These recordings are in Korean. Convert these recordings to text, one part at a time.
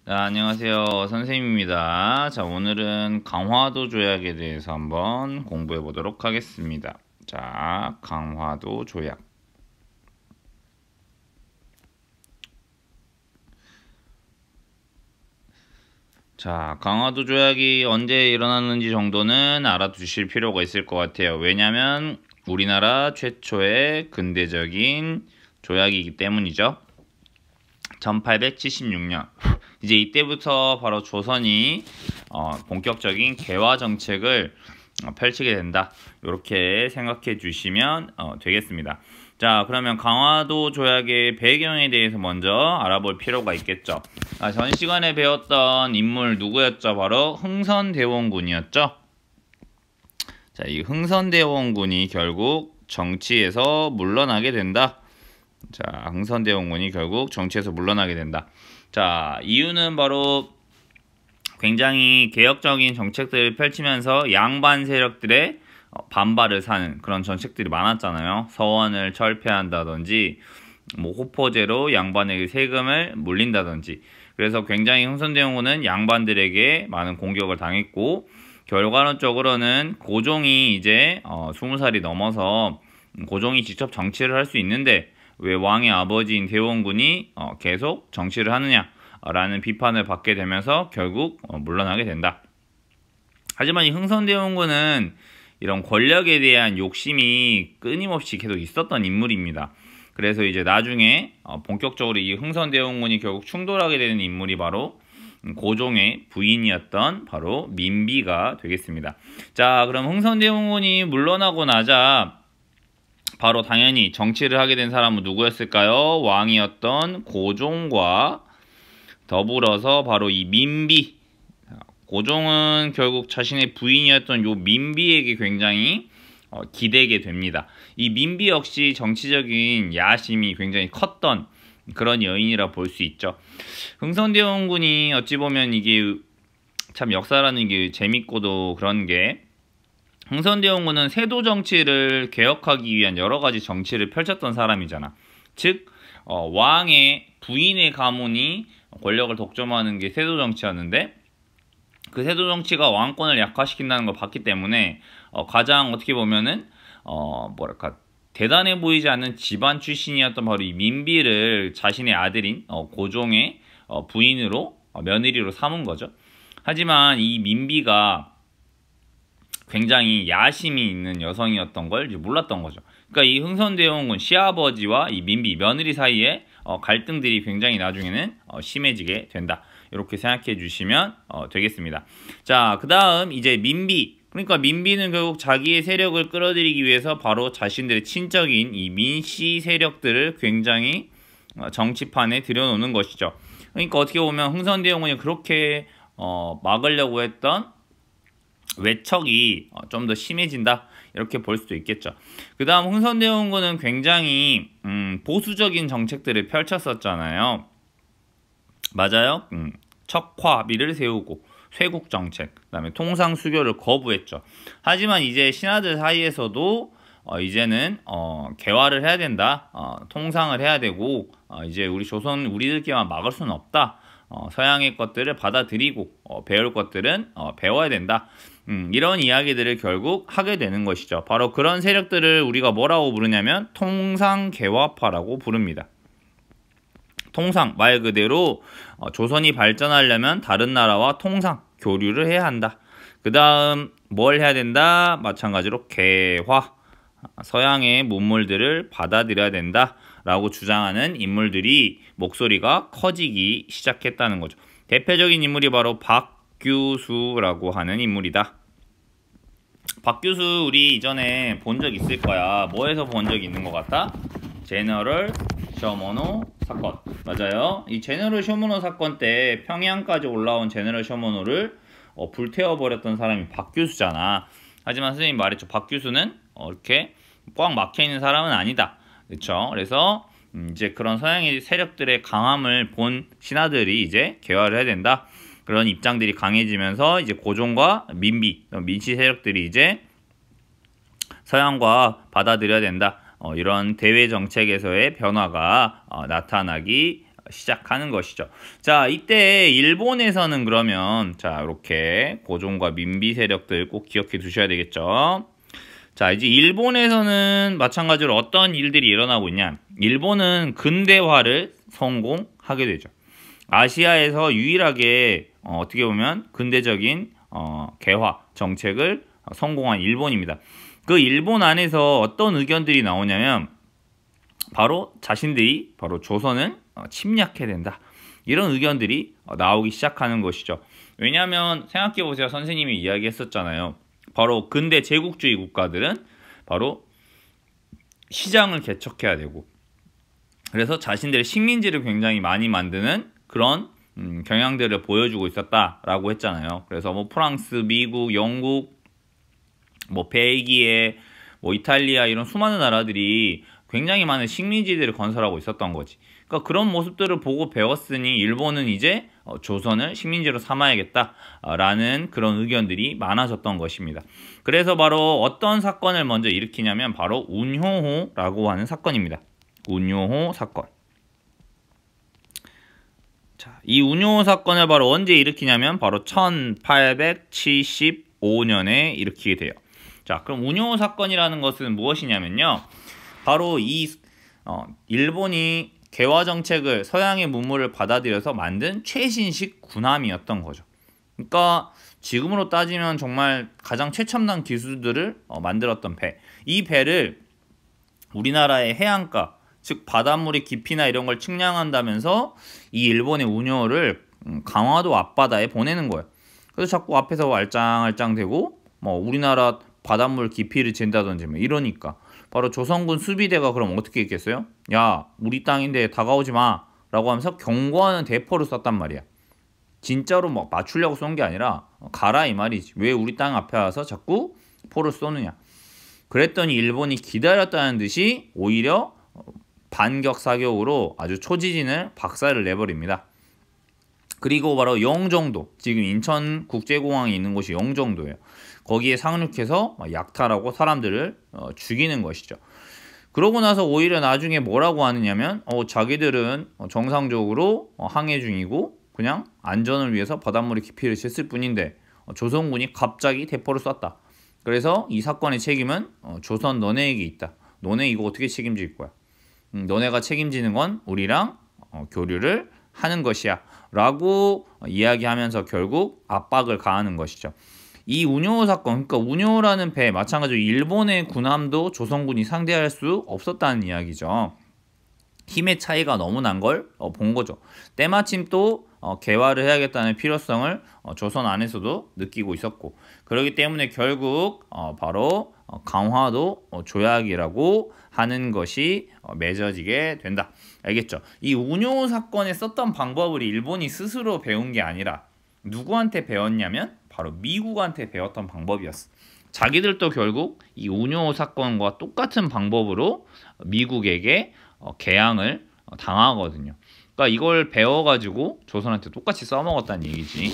안녕하세요. 선생님입니다. 자, 오늘은 강화도 조약에 대해서 한번 공부해 보도록 하겠습니다. 자, 강화도 조약. 자, 강화도 조약이 언제 일어났는지 정도는 알아두실 필요가 있을 것 같아요. 왜냐하면 우리나라 최초의 근대적인 조약이기 때문이죠. 1876년. 이제 이때부터 바로 조선이 본격적인 개화 정책을 펼치게 된다. 이렇게 생각해 주시면 되겠습니다. 자, 그러면 강화도 조약의 배경에 대해서 먼저 알아볼 필요가 있겠죠. 전 시간에 배웠던 인물 누구였죠? 바로 흥선대원군이었죠. 자, 이 흥선대원군이 결국 정치에서 물러나게 된다. 자, 흥선대원군이 결국 정치에서 물러나게 된다. 자, 이유는 바로 굉장히 개혁적인 정책들을 펼치면서 양반 세력들의 반발을 사는 그런 정책들이 많았잖아요. 서원을 철폐한다든지 뭐 호포제로 양반에게 세금을 물린다든지. 그래서 굉장히 흥선대원군은 양반들에게 많은 공격을 당했고, 결과론적으로는 고종이 이제 20살이 넘어서 고종이 직접 정치를 할 수 있는데 왜 왕의 아버지인 대원군이 계속 정치를 하느냐라는 비판을 받게 되면서 결국 물러나게 된다. 하지만 이 흥선대원군은 이런 권력에 대한 욕심이 끊임없이 계속 있었던 인물입니다. 그래서 이제 나중에 본격적으로 이 흥선대원군이 결국 충돌하게 되는 인물이 바로 고종의 부인이었던 바로 민비가 되겠습니다. 자, 그럼 흥선대원군이 물러나고 나자 바로 당연히 정치를 하게 된 사람은 누구였을까요? 왕이었던 고종과 더불어서 바로 이 민비. 고종은 결국 자신의 부인이었던 요 민비에게 굉장히 기대게 됩니다. 이 민비 역시 정치적인 야심이 굉장히 컸던 그런 여인이라 볼 수 있죠. 흥선대원군이 어찌 보면 이게 참 역사라는 게 재밌고도 그런 게, 흥선대원군은 세도 정치를 개혁하기 위한 여러 가지 정치를 펼쳤던 사람이잖아. 즉 왕의 부인의 가문이 권력을 독점하는 게 세도 정치였는데, 그 세도 정치가 왕권을 약화시킨다는 걸 봤기 때문에 가장 어떻게 보면은 뭐랄까 대단해 보이지 않는 집안 출신이었던 바로 이 민비를 자신의 아들인 고종의 부인으로 며느리로 삼은 거죠. 하지만 이 민비가 굉장히 야심이 있는 여성이었던 걸 이제 몰랐던 거죠. 그러니까 이 흥선대원군 시아버지와 이 민비 며느리 사이에 갈등들이 굉장히 나중에는 심해지게 된다. 이렇게 생각해 주시면 되겠습니다. 자, 그 다음 이제 민비. 그러니까 민비는 결국 자기의 세력을 끌어들이기 위해서 바로 자신들의 친척인 이 민씨 세력들을 굉장히 정치판에 들여놓는 것이죠. 그러니까 어떻게 보면 흥선대원군이 그렇게 막으려고 했던 외척이 좀 더 심해진다, 이렇게 볼 수도 있겠죠. 그 다음 흥선대원군은 굉장히 보수적인 정책들을 펼쳤었잖아요. 맞아요. 척화비를 세우고 쇄국정책, 그 다음에 통상수교를 거부했죠. 하지만 이제 신하들 사이에서도 이제는 개화를 해야 된다, 통상을 해야 되고 이제 우리 조선 우리들끼리만 막을 수는 없다, 서양의 것들을 받아들이고 배울 것들은 배워야 된다, 이런 이야기들을 결국 하게 되는 것이죠. 바로 그런 세력들을 우리가 뭐라고 부르냐면 통상개화파라고 부릅니다. 통상, 말 그대로 조선이 발전하려면 다른 나라와 통상, 교류를 해야 한다. 그 다음 뭘 해야 된다? 마찬가지로 개화, 서양의 문물들을 받아들여야 된다 라고 주장하는 인물들이 목소리가 커지기 시작했다는 거죠. 대표적인 인물이 바로 박규수라고 하는 인물이다. 박규수 우리 이전에 본 적 있을 거야. 뭐에서 본 적 있는 것 같아? 제너럴 쇼모노 사건. 맞아요. 이 제너럴 쇼모노 사건 때 평양까지 올라온 제너럴 쇼모노를 불태워버렸던 사람이 박규수잖아. 하지만 선생님이 말했죠. 박규수는 이렇게 꽉 막혀있는 사람은 아니다. 그렇죠? 그래서 이제 그런 서양의 세력들의 강함을 본 신하들이 이제 개화를 해야 된다, 그런 입장들이 강해지면서 이제 고종과 민비, 민씨 세력들이 이제 서양과 받아들여야 된다, 이런 대외 정책에서의 변화가 나타나기 시작하는 것이죠. 자, 이때 일본에서는 그러면 자, 이렇게 고종과 민비 세력들 꼭 기억해 두셔야 되겠죠. 자, 이제 일본에서는 마찬가지로 어떤 일들이 일어나고 있냐. 일본은 근대화를 성공하게 되죠. 아시아에서 유일하게 어떻게 보면 근대적인 개화 정책을 성공한 일본입니다. 그 일본 안에서 어떤 의견들이 나오냐면 바로 자신들이 바로 조선은 침략해야 된다. 이런 의견들이 나오기 시작하는 것이죠. 왜냐하면 생각해보세요. 선생님이 이야기했었잖아요. 바로 근대 제국주의 국가들은 바로 시장을 개척해야 되고 그래서 자신들의 식민지를 굉장히 많이 만드는 그런 경향들을 보여주고 있었다라고 했잖아요. 그래서 뭐 프랑스, 미국, 영국, 뭐 벨기에, 뭐 이탈리아 이런 수많은 나라들이 굉장히 많은 식민지들을 건설하고 있었던 거지. 그러니까 그런 모습들을 보고 배웠으니 일본은 이제 조선을 식민지로 삼아야겠다라는 그런 의견들이 많아졌던 것입니다. 그래서 바로 어떤 사건을 먼저 일으키냐면 바로 운효호라고 하는 사건입니다. 운효호 사건. 자, 이 운효호 사건을 바로 언제 일으키냐면 바로 1875년에 일으키게 돼요. 자, 그럼 운효호 사건이라는 것은 무엇이냐면요. 바로 이 일본이 개화 정책을 서양의 문물을 받아들여서 만든 최신식 군함이었던 거죠. 그러니까 지금으로 따지면 정말 가장 최첨단 기술들을 만들었던 배. 이 배를 우리나라의 해안가, 즉 바닷물의 깊이나 이런 걸 측량한다면서 이 일본의 운효를 강화도 앞바다에 보내는 거예요. 그래서 자꾸 앞에서 알짱알짱대고 뭐 우리나라 바닷물 깊이를 잰다든지 뭐 이러니까 바로 조선군 수비대가 그럼 어떻게 했겠어요? 야, 우리 땅인데 다가오지 마 라고 하면서 경고하는 대포를 쐈단 말이야. 진짜로 막 맞추려고 쏜 게 아니라 가라 이 말이지. 왜 우리 땅 앞에 와서 자꾸 포를 쏘느냐. 그랬더니 일본이 기다렸다는 듯이 오히려 반격 사격으로 아주 초지진을 박살을 내버립니다. 그리고 바로 영종도, 지금 인천국제공항이 있는 곳이 영종도예요. 거기에 상륙해서 약탈하고 사람들을 죽이는 것이죠. 그러고 나서 오히려 나중에 뭐라고 하느냐면 자기들은 정상적으로 항해 중이고 그냥 안전을 위해서 바닷물의 깊이를 쟀을 뿐인데 조선군이 갑자기 대포를 쐈다. 그래서 이 사건의 책임은 조선 너네에게 있다. 너네 이거 어떻게 책임질 거야? 너네가 책임지는 건 우리랑 교류를 하는 것이야 라고 이야기하면서 결국 압박을 가하는 것이죠. 이 운효 사건, 그러니까 운효라는 배 마찬가지로 일본의 군함도 조선군이 상대할 수 없었다는 이야기죠. 힘의 차이가 너무 난 걸 본 거죠. 때마침 또 개화를 해야겠다는 필요성을 조선 안에서도 느끼고 있었고 그렇기 때문에 결국 바로 강화도 조약이라고 하는 것이 맺어지게 된다. 알겠죠? 이 운효 사건에 썼던 방법을 일본이 스스로 배운 게 아니라 누구한테 배웠냐면 바로 미국한테 배웠던 방법이었어. 자기들도 결국 이 운효 사건과 똑같은 방법으로 미국에게 개항을 당하거든요. 그러니까 이걸 배워가지고 조선한테 똑같이 써먹었다는 얘기지.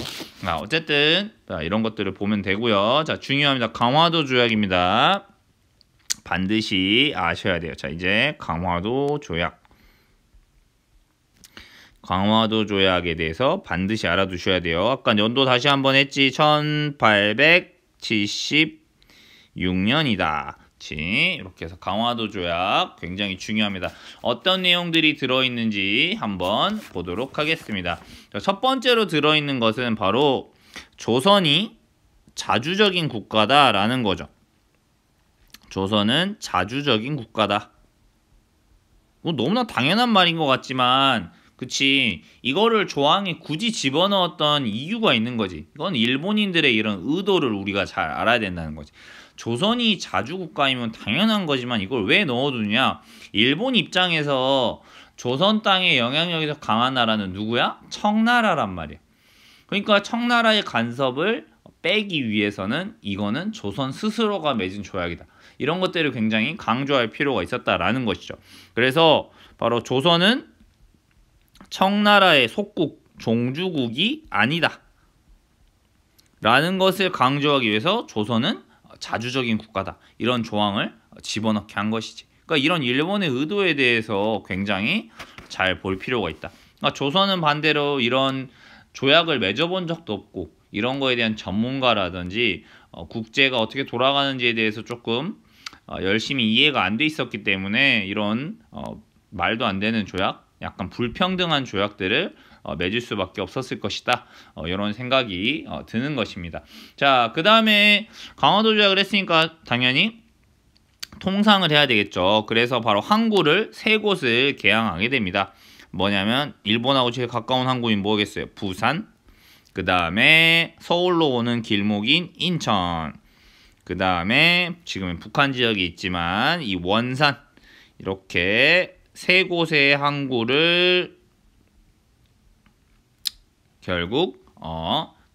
어쨌든 이런 것들을 보면 되고요. 자, 중요합니다. 강화도 조약입니다. 반드시 아셔야 돼요. 자, 이제 강화도 조약. 강화도 조약에 대해서 반드시 알아두셔야 돼요. 아까 연도 다시 한번 했지. 1876년이다. 이렇게 해서 강화도 조약 굉장히 중요합니다. 어떤 내용들이 들어있는지 한번 보도록 하겠습니다. 첫 번째로 들어있는 것은 바로 조선이 자주적인 국가다라는 거죠. 조선은 자주적인 국가다. 너무나 당연한 말인 것 같지만 그치, 이거를 조항에 굳이 집어넣었던 이유가 있는 거지. 이건 일본인들의 이런 의도를 우리가 잘 알아야 된다는 거지. 조선이 자주국가이면 당연한 거지만 이걸 왜 넣어두냐. 일본 입장에서 조선 땅의 영향력이 더 강한 나라는 누구야? 청나라란 말이야. 그러니까 청나라의 간섭을 빼기 위해서는 이거는 조선 스스로가 맺은 조약이다. 이런 것들을 굉장히 강조할 필요가 있었다라는 것이죠. 그래서 바로 조선은 청나라의 속국, 종주국이 아니다 라는 것을 강조하기 위해서 조선은 자주적인 국가다. 이런 조항을 집어넣게 한 것이지. 그러니까 이런 일본의 의도에 대해서 굉장히 잘 볼 필요가 있다. 그러니까 조선은 반대로 이런 조약을 맺어본 적도 없고 이런 거에 대한 전문가라든지 국제가 어떻게 돌아가는지에 대해서 조금 열심히 이해가 안 돼 있었기 때문에 이런 말도 안 되는 조약, 약간 불평등한 조약들을 맺을 수밖에 없었을 것이다. 이런 생각이 드는 것입니다. 자, 그 다음에 강화도 조약을 했으니까 당연히 통상을 해야 되겠죠. 그래서 바로 항구를 세 곳을 개항하게 됩니다. 뭐냐면 일본하고 제일 가까운 항구인 뭐겠어요? 부산. 그 다음에 서울로 오는 길목인 인천. 그 다음에 지금은 북한 지역이 있지만 이 원산. 이렇게 세 곳의 항구를 결국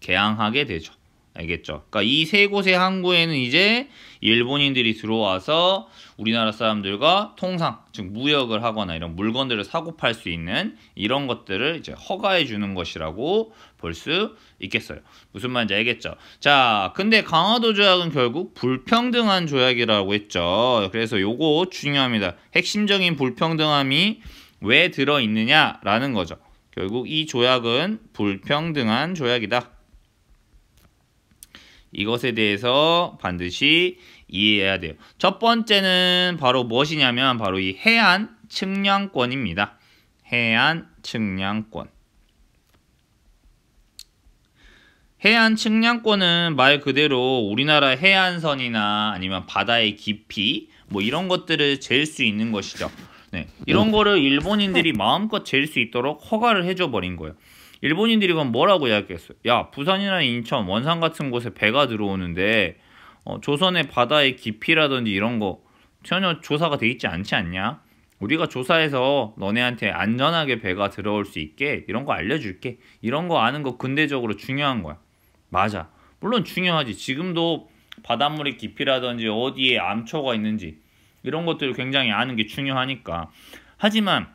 개항하게 되죠. 알겠죠? 그러니까 이 세 곳의 항구에는 이제 일본인들이 들어와서 우리나라 사람들과 통상, 즉 무역을 하거나 이런 물건들을 사고 팔 수 있는 이런 것들을 이제 허가해 주는 것이라고 볼 수 있겠어요. 무슨 말인지 알겠죠? 자, 근데 강화도 조약은 결국 불평등한 조약이라고 했죠. 그래서 요거 중요합니다. 핵심적인 불평등함이 왜 들어있느냐라는 거죠. 결국 이 조약은 불평등한 조약이다. 이것에 대해서 반드시 이해해야 돼요. 첫 번째는 바로 무엇이냐면 바로 이 해안 측량권입니다. 해안 측량권. 해안 측량권은 말 그대로 우리나라 해안선이나 아니면 바다의 깊이 뭐 이런 것들을 잴 수 있는 것이죠. 네, 이런 거를 일본인들이 마음껏 잴 수 있도록 허가를 해줘 버린 거예요. 일본인들이 그럼 뭐라고 이야기했어요? 야, 부산이나 인천, 원산 같은 곳에 배가 들어오는데 조선의 바다의 깊이라든지 이런 거 전혀 조사가 돼 있지 않지 않냐? 우리가 조사해서 너네한테 안전하게 배가 들어올 수 있게 이런 거 알려줄게. 이런 거 아는 거 근대적으로 중요한 거야. 맞아. 물론 중요하지. 지금도 바닷물의 깊이라든지 어디에 암초가 있는지 이런 것들을 굉장히 아는 게 중요하니까. 하지만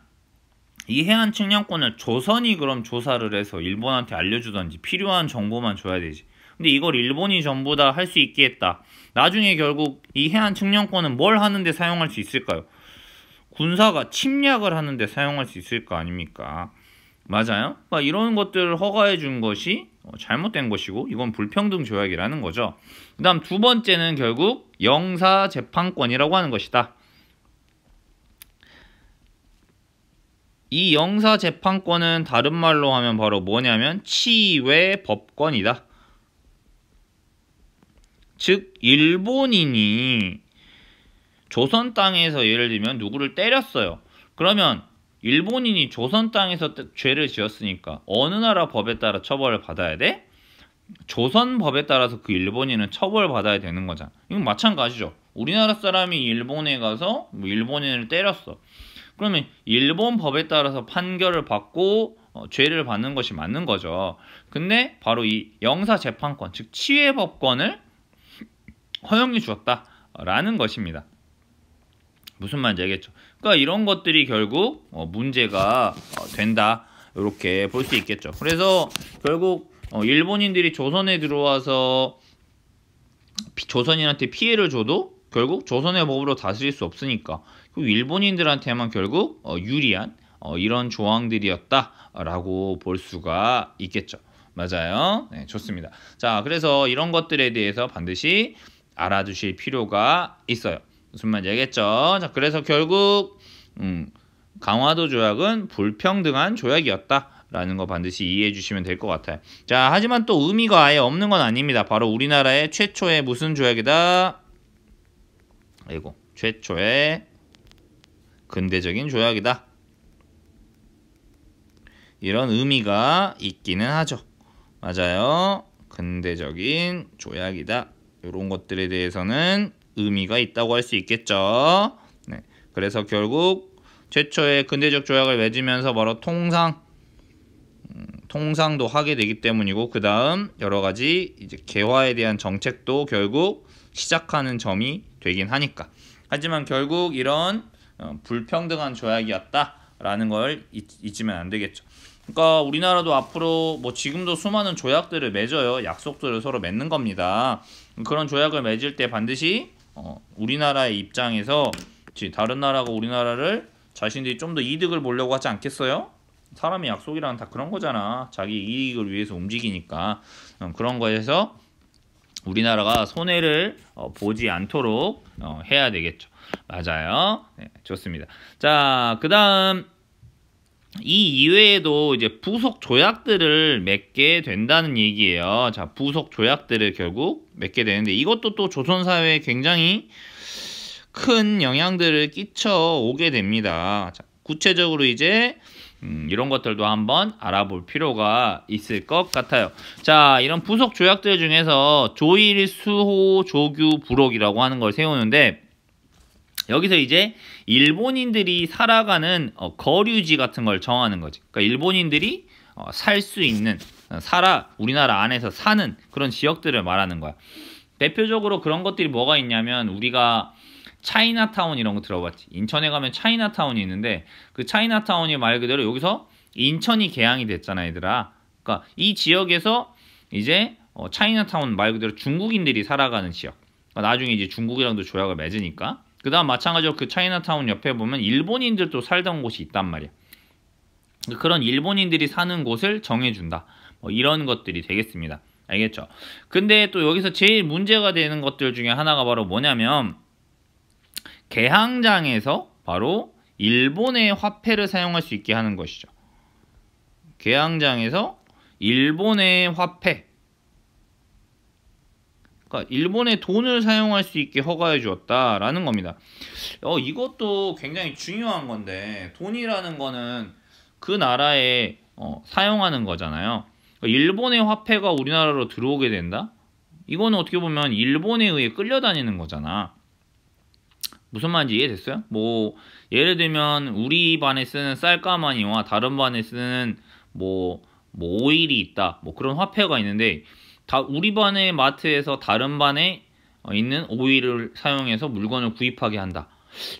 이 해안 측량권을 조선이 그럼 조사를 해서 일본한테 알려주던지 필요한 정보만 줘야 되지. 근데 이걸 일본이 전부 다 할 수 있게 했다. 나중에 결국 이 해안 측량권은 뭘 하는데 사용할 수 있을까요? 군사가 침략을 하는데 사용할 수 있을 거 아닙니까? 맞아요? 그러니까 이런 것들을 허가해 준 것이 잘못된 것이고 이건 불평등 조약이라는 거죠. 그 다음 두 번째는 결국 영사재판권이라고 하는 것이다. 이 영사재판권은 다른 말로 하면 바로 뭐냐면 치외법권이다. 즉 일본인이 조선 땅에서 예를 들면 누구를 때렸어요. 그러면 일본인이 조선 땅에서 죄를 지었으니까 어느 나라 법에 따라 처벌을 받아야 돼? 조선 법에 따라서 그 일본인은 처벌받아야 되는 거잖아. 이건 마찬가지죠. 우리나라 사람이 일본에 가서 일본인을 때렸어. 그러면 일본 법에 따라서 판결을 받고 죄를 받는 것이 맞는 거죠. 근데 바로 이 영사재판권, 즉 치외법권을 허용해 주었다라는 것입니다. 무슨 말인지 알겠죠? 그러니까 이런 것들이 결국 문제가 된다. 이렇게 볼 수 있겠죠. 그래서 결국 일본인들이 조선에 들어와서 조선인한테 피해를 줘도 결국 조선의 법으로 다스릴 수 없으니까 일본인들한테만 결국 유리한 이런 조항들이었다라고 볼 수가 있겠죠. 맞아요. 네, 좋습니다. 자, 그래서 이런 것들에 대해서 반드시 알아두실 필요가 있어요. 무슨 말인지 알겠죠? 자, 그래서 결국 강화도 조약은 불평등한 조약이었다라는 거 반드시 이해해 주시면 될 것 같아요. 자, 하지만 또 의미가 아예 없는 건 아닙니다. 바로 우리나라의 최초의 무슨 조약이다? 아이고, 최초의 근대적인 조약이다. 이런 의미가 있기는 하죠. 맞아요. 근대적인 조약이다. 이런 것들에 대해서는 의미가 있다고 할 수 있겠죠. 네. 그래서 결국 최초의 근대적 조약을 맺으면서 바로 통상도 하게 되기 때문이고, 그 다음 여러 가지 이제 개화에 대한 정책도 결국 시작하는 점이 되긴 하니까. 하지만 결국 이런 불평등한 조약이었다라는 걸 잊으면 안 되겠죠. 그러니까 우리나라도 앞으로 뭐 지금도 수많은 조약들을 맺어요. 약속들을 서로 맺는 겁니다. 그런 조약을 맺을 때 반드시 우리나라의 입장에서 다른 나라가 우리나라를 자신들이 좀 더 이득을 보려고 하지 않겠어요? 사람의 약속이란 다 그런 거잖아. 자기 이익을 위해서 움직이니까 그런 거에서 우리나라가 손해를 보지 않도록 해야 되겠죠. 맞아요. 네, 좋습니다. 자, 그 다음 이 이외에도 이제 부속 조약들을 맺게 된다는 얘기예요. 자, 부속 조약들을 결국 맺게 되는데 이것도 또 조선 사회에 굉장히 큰 영향들을 끼쳐 오게 됩니다. 자, 구체적으로 이제 이런 것들도 한번 알아볼 필요가 있을 것 같아요. 자, 이런 부속 조약들 중에서 조일, 수호, 조규, 부록이라고 하는 걸 세우는데 여기서 이제 일본인들이 살아가는 거류지 같은 걸 정하는 거지. 그러니까 일본인들이 살 수 있는 우리나라 안에서 사는 그런 지역들을 말하는 거야. 대표적으로 그런 것들이 뭐가 있냐면 우리가 차이나타운 이런 거 들어봤지. 인천에 가면 차이나타운이 있는데 그 차이나타운이 말 그대로 여기서 인천이 개항이 됐잖아, 얘들아. 그러니까 이 지역에서 이제 차이나타운 말 그대로 중국인들이 살아가는 지역. 그러니까 나중에 이제 중국이랑도 조약을 맺으니까. 그 다음 마찬가지로 그 차이나타운 옆에 보면 일본인들도 살던 곳이 있단 말이야. 그런 일본인들이 사는 곳을 정해준다. 이런 것들이 되겠습니다. 알겠죠? 근데 또 여기서 제일 문제가 되는 것들 중에 하나가 바로 뭐냐면 개항장에서 바로 일본의 화폐를 사용할 수 있게 하는 것이죠. 개항장에서 일본의 화폐, 그러니까 일본의 돈을 사용할 수 있게 허가해 주었다라는 겁니다. 이것도 굉장히 중요한 건데 돈이라는 거는 그 나라에 사용하는 거잖아요. 그러니까 일본의 화폐가 우리나라로 들어오게 된다? 이거는 어떻게 보면 일본에 의해 끌려다니는 거잖아. 무슨 말인지 이해됐어요? 뭐 예를 들면 우리 반에 쓰는 쌀가마니와 다른 반에 쓰는 뭐 오일이 있다. 뭐 그런 화폐가 있는데 다 우리 반의 마트에서 다른 반에 있는 오일을 사용해서 물건을 구입하게 한다.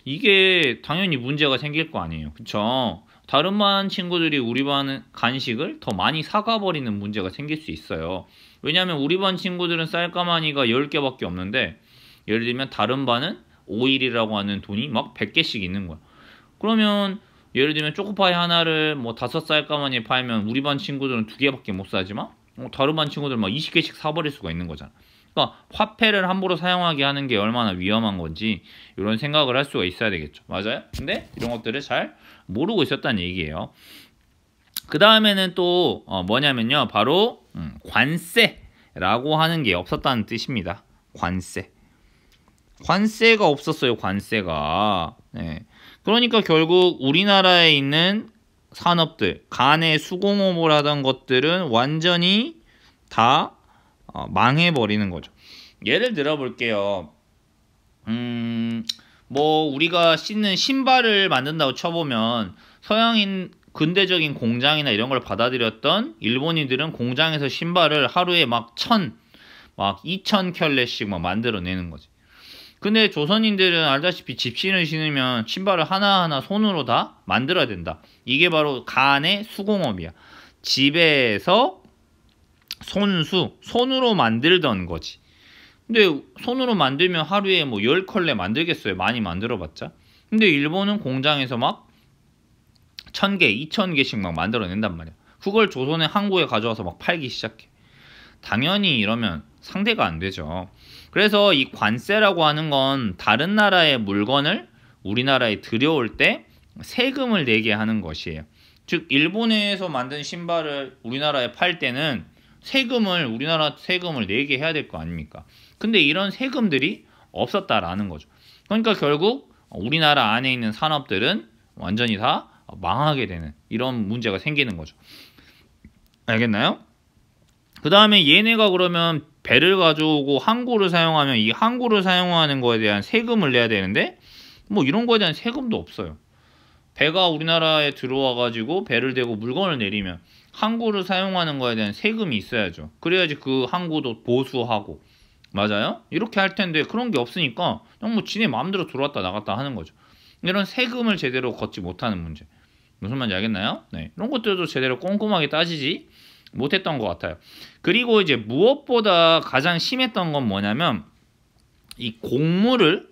이게 당연히 문제가 생길 거 아니에요. 그쵸? 다른 반 친구들이 우리 반 간식을 더 많이 사가버리는 문제가 생길 수 있어요. 왜냐하면 우리 반 친구들은 쌀가마니가 10개밖에 없는데 예를 들면 다른 반은 오일이라고 하는 돈이 막 100개씩 있는 거야. 그러면 예를 들면 초코파이 하나를 뭐 5쌀가마니에 팔면 우리 반 친구들은 2개밖에 못 사지만 다른 반 친구들 막 20개씩 사버릴 수가 있는 거잖아. 그러니까 화폐를 함부로 사용하게 하는 게 얼마나 위험한 건지 이런 생각을 할 수가 있어야 되겠죠. 맞아요? 근데 이런 것들을 잘 모르고 있었다는 얘기예요. 그 다음에는 또 뭐냐면요. 바로 관세라고 하는 게 없었다는 뜻입니다. 관세가 없었어요. 관세가. 네. 그러니까 결국 우리나라에 있는 산업들, 간의 수공업을 하던 것들은 완전히 다 망해버리는 거죠. 예를 들어 볼게요. 뭐 우리가 신는 신발을 만든다고 쳐보면 서양인 근대적인 공장이나 이런 걸 받아들였던 일본인들은 공장에서 신발을 하루에 막 2,000켤레씩 막 만들어내는 거지. 근데 조선인들은 알다시피 집신을 신으면 신발을 하나하나 손으로 다 만들어야 된다. 이게 바로 간의 수공업이야. 집에서 손으로 만들던 거지. 근데 손으로 만들면 하루에 뭐 10컬레 만들겠어요. 많이 만들어봤자. 근데 일본은 공장에서 막 1,000개, 2,000개씩 막 만들어낸단 말이야. 그걸 조선의 항구에 가져와서 막 팔기 시작해. 당연히 이러면 상대가 안 되죠. 그래서 이 관세라고 하는 건 다른 나라의 물건을 우리나라에 들여올 때 세금을 내게 하는 것이에요. 즉 일본에서 만든 신발을 우리나라에 팔 때는 우리나라 세금을 내게 해야 될 거 아닙니까? 근데 이런 세금들이 없었다라는 거죠. 그러니까 결국 우리나라 안에 있는 산업들은 완전히 다 망하게 되는 이런 문제가 생기는 거죠. 알겠나요? 그 다음에 얘네가 그러면 배를 가져오고 항구를 사용하면 이 항구를 사용하는 거에 대한 세금을 내야 되는데 뭐 이런 거에 대한 세금도 없어요. 배가 우리나라에 들어와 가지고 배를 대고 물건을 내리면 항구를 사용하는 거에 대한 세금이 있어야죠. 그래야지 그 항구도 보수하고. 맞아요? 이렇게 할 텐데 그런 게 없으니까 그냥 뭐 지네 마음대로 들어왔다 나갔다 하는 거죠. 이런 세금을 제대로 걷지 못하는 문제. 무슨 말인지 알겠나요? 네. 이런 것들도 제대로 꼼꼼하게 따지지 못했던 것 같아요. 그리고 이제 무엇보다 가장 심했던 건 뭐냐면 이 곡물을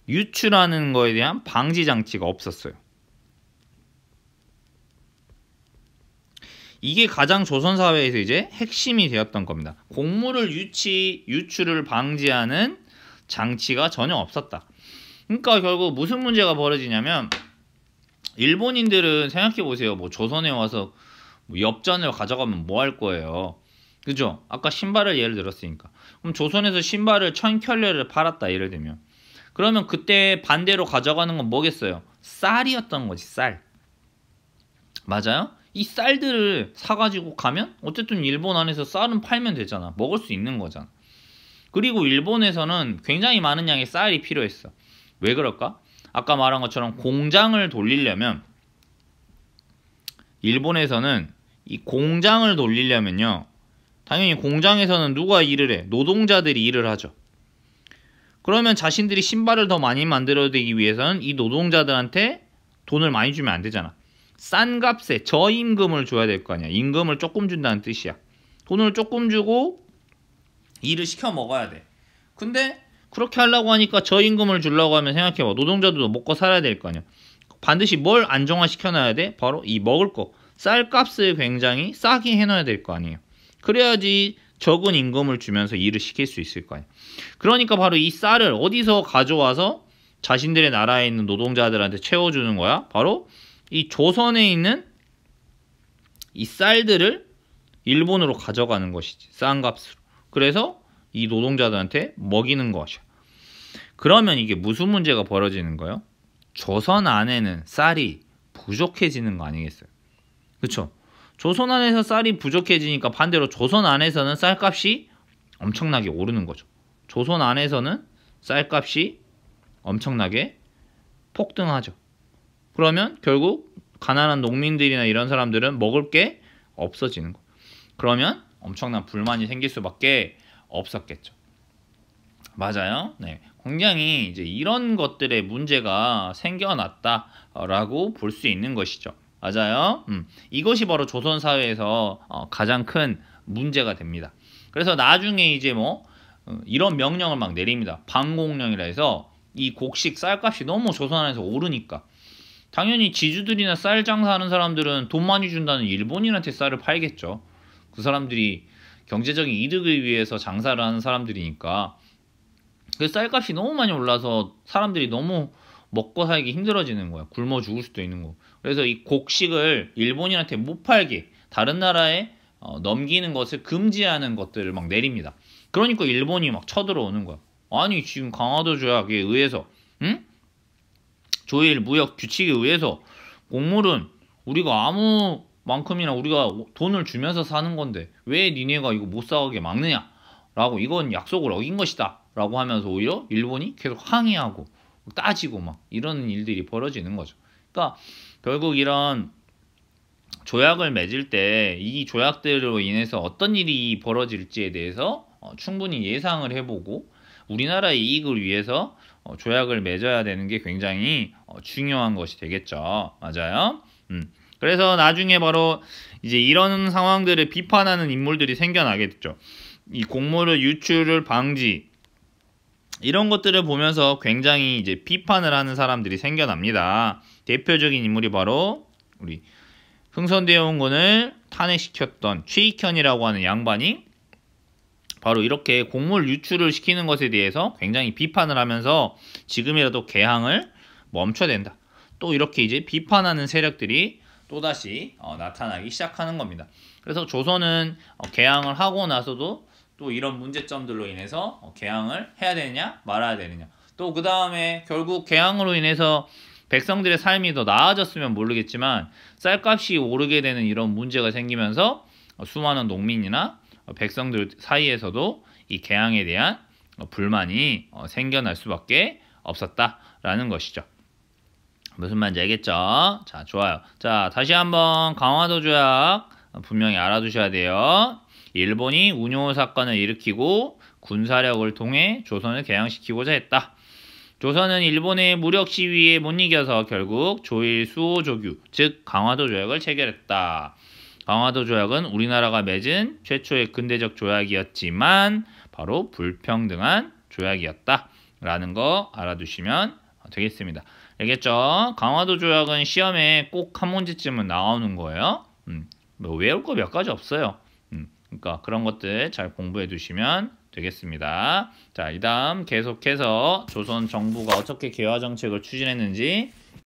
유출하는 거에 대한 방지 장치가 없었어요. 이게 가장 조선 사회에서 이제 핵심이 되었던 겁니다. 곡물을 유출을 방지하는 장치가 전혀 없었다. 그러니까 결국 무슨 문제가 벌어지냐면 일본인들은 생각해 보세요. 뭐 조선에 와서 뭐 엽전을 가져가면 뭐 할 거예요. 그죠? 아까 신발을 예를 들었으니까. 그럼 조선에서 신발을 1000켤레를 팔았다 예를 들면. 그러면 그때 반대로 가져가는 건 뭐겠어요? 쌀이었던 거지, 쌀. 맞아요? 이 쌀들을 사가지고 가면 어쨌든 일본 안에서 쌀은 팔면 되잖아. 먹을 수 있는 거잖아. 그리고 일본에서는 굉장히 많은 양의 쌀이 필요했어. 왜 그럴까? 아까 말한 것처럼 공장을 돌리려면 일본에서는 이 공장을 돌리려면요. 당연히 공장에서는 누가 일을 해? 노동자들이 일을 하죠. 그러면 자신들이 신발을 더 많이 만들어내기 위해서는 이 노동자들한테 돈을 많이 주면 안 되잖아. 싼 값에 저임금을 줘야 될 거 아니야. 임금을 조금 준다는 뜻이야. 돈을 조금 주고 일을 시켜 먹어야 돼. 근데 그렇게 하려고 하니까 저임금을 주려고 하면 생각해봐. 노동자들도 먹고 살아야 될 거 아니야. 반드시 뭘 안정화시켜놔야 돼? 바로 이 먹을 거. 쌀값을 굉장히 싸게 해놔야 될 거 아니에요. 그래야지 적은 임금을 주면서 일을 시킬 수 있을 거 아니에요. 그러니까 바로 이 쌀을 어디서 가져와서 자신들의 나라에 있는 노동자들한테 채워주는 거야? 바로 이 조선에 있는 이 쌀들을 일본으로 가져가는 것이지. 싼 값으로. 그래서 이 노동자들한테 먹이는 것이야. 그러면 이게 무슨 문제가 벌어지는 거예요? 조선 안에는 쌀이 부족해지는 거 아니겠어요? 그쵸? 조선 안에서 쌀이 부족해지니까 반대로 조선 안에서는 쌀값이 엄청나게 오르는 거죠. 조선 안에서는 쌀값이 엄청나게 폭등하죠. 그러면 결국 가난한 농민들이나 이런 사람들은 먹을 게 없어지는 거예요. 그러면 엄청난 불만이 생길 수밖에 없었겠죠. 맞아요. 네. 굉장히 이제 이런 것들의 문제가 생겨났다라고 볼 수 있는 것이죠. 맞아요. 이것이 바로 조선 사회에서 가장 큰 문제가 됩니다. 그래서 나중에 이제 뭐 이런 명령을 막 내립니다. 방공령이라 해서 이 곡식 쌀값이 너무 조선 안에서 오르니까 당연히 지주들이나 쌀 장사하는 사람들은 돈 많이 준다는 일본인한테 쌀을 팔겠죠. 그 사람들이 경제적인 이득을 위해서 장사를 하는 사람들이니까. 그 쌀값이 너무 많이 올라서 사람들이 너무 먹고 살기 힘들어지는 거야. 굶어 죽을 수도 있는 거. 그래서 이 곡식을 일본인한테 못 팔게 다른 나라에 넘기는 것을 금지하는 것들을 막 내립니다. 그러니까 일본이 막 쳐들어오는 거야. 아니 지금 강화도 조약에 의해서 조일 무역 규칙에 의해서 곡물은 우리가 아무 만큼이나 우리가 돈을 주면서 사는 건데 왜 니네가 이거 못 사게 막느냐 라고 이건 약속을 어긴 것이다 라고 하면서 오히려 일본이 계속 항의하고 따지고 막 이런 일들이 벌어지는 거죠. 그러니까 결국 이런 조약을 맺을 때 이 조약들로 인해서 어떤 일이 벌어질지에 대해서 충분히 예상을 해보고 우리나라의 이익을 위해서 조약을 맺어야 되는 게 굉장히 중요한 것이 되겠죠. 맞아요. 그래서 나중에 바로 이제 이런 상황들을 비판하는 인물들이 생겨나게 됐죠. 이 곡물의 유출을 방지 이런 것들을 보면서 굉장히 이제 비판을 하는 사람들이 생겨납니다. 대표적인 인물이 바로 우리 흥선대원군을 탄핵시켰던 최익현이라고 하는 양반이 바로 이렇게 곡물 유출을 시키는 것에 대해서 굉장히 비판을 하면서 지금이라도 개항을 멈춰야 된다. 또 이렇게 이제 비판하는 세력들이 또다시 나타나기 시작하는 겁니다. 그래서 조선은 개항을 하고 나서도 또 이런 문제점들로 인해서 개항을 해야 되느냐 말아야 되느냐 또 그 다음에 결국 개항으로 인해서 백성들의 삶이 더 나아졌으면 모르겠지만 쌀값이 오르게 되는 이런 문제가 생기면서 수많은 농민이나 백성들 사이에서도 이 개항에 대한 불만이 생겨날 수밖에 없었다라는 것이죠. 무슨 말인지 알겠죠? 자, 좋아요. 자, 다시 한번 강화도 조약 분명히 알아두셔야 돼요. 일본이 운요 사건을 일으키고 군사력을 통해 조선을 개항시키고자 했다. 조선은 일본의 무력 시위에 못 이겨서 결국 조일 수호조규, 즉 강화도 조약을 체결했다. 강화도 조약은 우리나라가 맺은 최초의 근대적 조약이었지만 바로 불평등한 조약이었다. 라는 거 알아두시면 되겠습니다. 알겠죠? 강화도 조약은 시험에 꼭 한 문제쯤은 나오는 거예요. 뭐 외울 거 몇 가지 없어요. 그러니까 그런 것들 잘 공부해 두시면 되겠습니다. 자, 이 다음 계속해서 조선 정부가 어떻게 개화 정책을 추진했는지